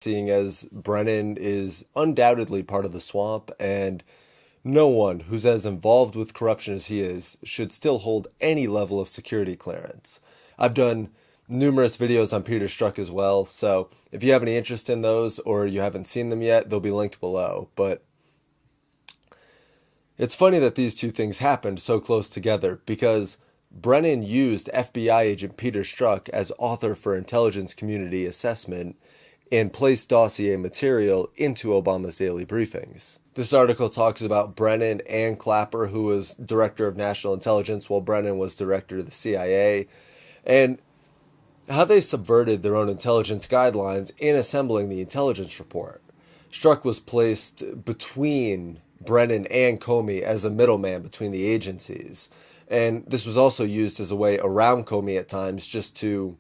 seeing as Brennan is undoubtedly part of the swamp, and no one who's as involved with corruption as he is should still hold any level of security clearance. I've done numerous videos on Peter Strzok as well, so if you have any interest in those or you haven't seen them yet, they'll be linked below. But it's funny that these two things happened so close together because Brennan used FBI agent Peter Strzok as author for intelligence community assessment and placed dossier material into Obama's daily briefings. This article talks about Brennan and Clapper, who was director of national intelligence while Brennan was director of the CIA, and how they subverted their own intelligence guidelines in assembling the intelligence report. Strzok was placed between Brennan and Comey as a middleman between the agencies. And this was also used as a way around Comey at times just to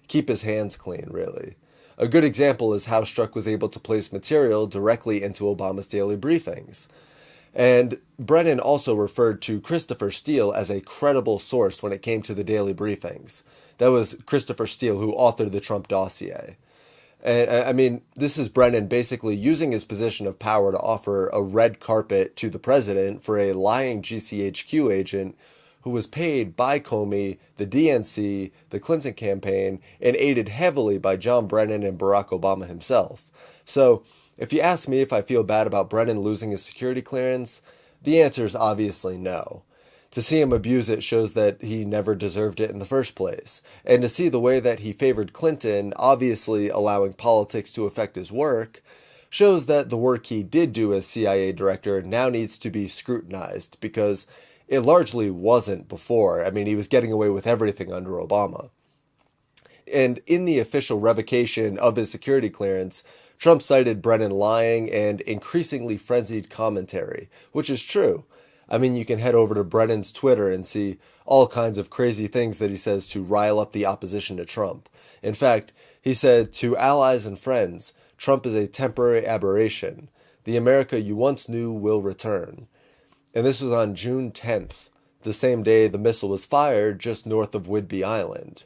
keep his hands clean, really. A good example is how Strzok was able to place material directly into Obama's daily briefings. And Brennan also referred to Christopher Steele as a credible source when it came to the daily briefings. That was Christopher Steele who authored the Trump dossier. And I mean, this is Brennan basically using his position of power to offer a red carpet to the president for a lying GCHQ agent who was paid by Comey, the DNC, the Clinton campaign, and aided heavily by John Brennan and Barack Obama himself. So, if you ask me if I feel bad about Brennan losing his security clearance, the answer is obviously no. To see him abuse it shows that he never deserved it in the first place. And to see the way that he favored Clinton, obviously allowing politics to affect his work, shows that the work he did do as CIA director now needs to be scrutinized, because it largely wasn't before. I mean, he was getting away with everything under Obama. And in the official revocation of his security clearance, Trump cited Brennan lying and increasingly frenzied commentary, which is true. I mean, you can head over to Brennan's Twitter and see all kinds of crazy things that he says to rile up the opposition to Trump. In fact, he said, "To allies and friends, Trump is a temporary aberration. The America you once knew will return." And this was on June 10th, the same day the missile was fired just north of Whidbey Island.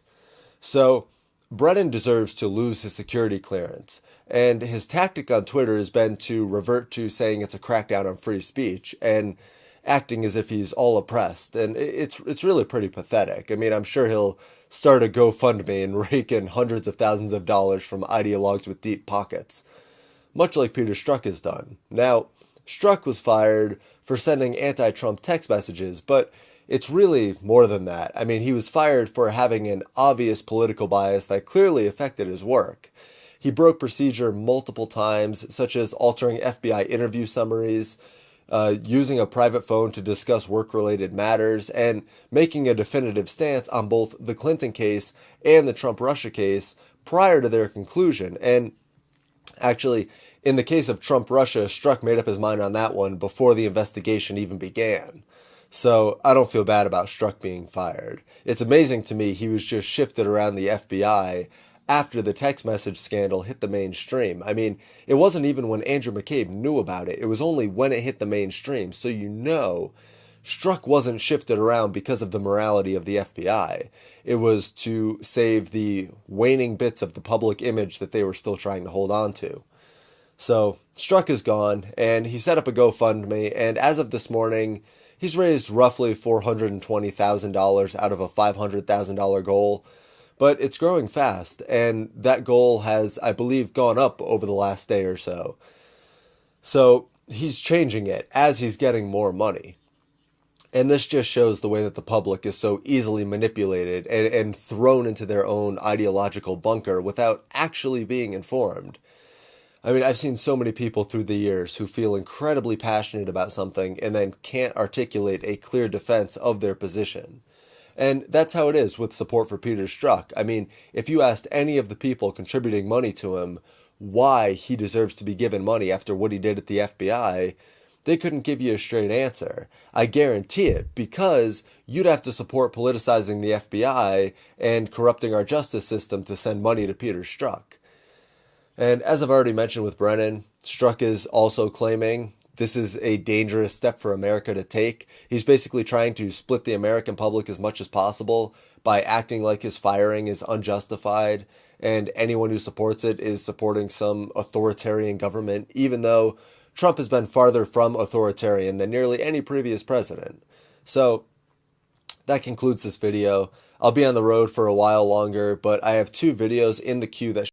So, Brennan deserves to lose his security clearance, and his tactic on Twitter has been to revert to saying it's a crackdown on free speech and acting as if he's all oppressed, and it's really pretty pathetic. I mean, I'm sure he'll start a GoFundMe and rake in hundreds of thousands of dollars from ideologues with deep pockets, much like Peter Strzok has done. Now, Strzok was fired for sending anti-Trump text messages, but it's really more than that. I mean, he was fired for having an obvious political bias that clearly affected his work. He broke procedure multiple times, such as altering FBI interview summaries, using a private phone to discuss work-related matters, and making a definitive stance on both the Clinton case and the Trump-Russia case prior to their conclusion. And actually, in the case of Trump-Russia, Strzok made up his mind on that one before the investigation even began. So I don't feel bad about Strzok being fired. It's amazing to me he was just shifted around the FBI after the text message scandal hit the mainstream. I mean, it wasn't even when Andrew McCabe knew about it. It was only when it hit the mainstream. So you know, Strzok wasn't shifted around because of the morality of the FBI. It was to save the waning bits of the public image that they were still trying to hold on to. So Strzok is gone, and he set up a GoFundMe, and as of this morning, he's raised roughly $420,000 out of a $500,000 goal. But it's growing fast, and that goal has, I believe, gone up over the last day or so. So he's changing it as he's getting more money. And this just shows the way that the public is so easily manipulated and thrown into their own ideological bunker without actually being informed. I mean, I've seen so many people through the years who feel incredibly passionate about something and then can't articulate a clear defense of their position. And that's how it is with support for Peter Strzok. I mean, if you asked any of the people contributing money to him why he deserves to be given money after what he did at the FBI, they couldn't give you a straight answer. I guarantee it, because you'd have to support politicizing the FBI and corrupting our justice system to send money to Peter Strzok. And as I've already mentioned with Brennan, Strzok is also claiming this is a dangerous step for America to take. He's basically trying to split the American public as much as possible by acting like his firing is unjustified and anyone who supports it is supporting some authoritarian government, even though Trump has been farther from authoritarian than nearly any previous president. So that concludes this video. I'll be on the road for a while longer, but I have 2 videos in the queue that